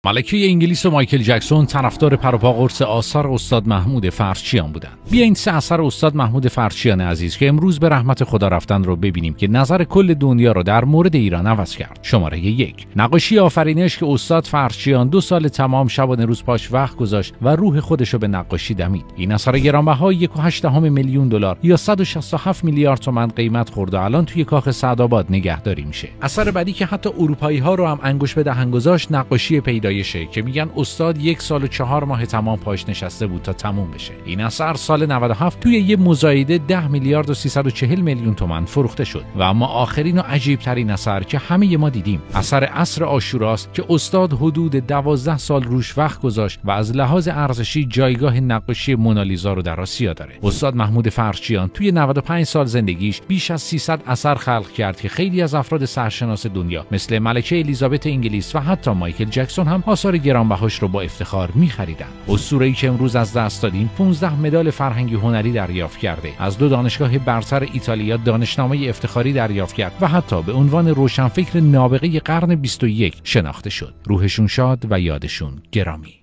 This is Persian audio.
ملکه انگلیس و مایکل جکسون طرفدار پروپا قرص آثار استاد محمود فرشچیان بودند. بیاین سه اثر استاد محمود فرشچیان عزیز که امروز به رحمت خدا رفتن رو ببینیم که نظر کل دنیا رو در مورد ایران عوض کرد. شماره 1 نقاشی آفرینش که استاد فرشچیان 2 سال تمام شبانه روز پاش وقت گذاشت و روح خودش رو به نقاشی دمید. این اثر گرانبها 1.8 میلیون دلار یا 167 میلیارد تومان قیمت خورد و الان توی کاخ سعدآباد نگهداری میشه. اثر بعدی که حتی اروپایی‌ها رو هم انگوش به دهن گذاشت نقاشی پیدایشه که میگن استاد 1 سال و 4 ماه تمام پاش نشسته بود تا تموم بشه. این اثر سال 97 توی یه مزایده 10 میلیارد و 340 میلیون تومان فروخته شد. و اما آخرین و عجیب ترین اثر که همه ما دیدیم، اثر عصر عاشوراست که استاد حدود 12 سال روش وقت گذاشت و از لحاظ ارزشی جایگاه نقاشی مونالیزا رو در آسیا داره. استاد محمود فرشچیان توی 95 سال زندگیش بیش از 300 اثر خلق کرد که خیلی از افراد سرشناس دنیا مثل ملکه الیزابت انگلیس و حتی مایکل جکسون هم آثار گرانبهاش رو با افتخار می‌خریدن. اسطوره‌ای که امروز از دست دادیم 15 مدال فرهنگی هنری دریافت کرده، از 2 دانشگاه برتر ایتالیا دانشنامه افتخاری دریافت کرد و حتی به عنوان روشنفکر نابغه قرن 21 شناخته شد. روحشون شاد و یادشون گرامی.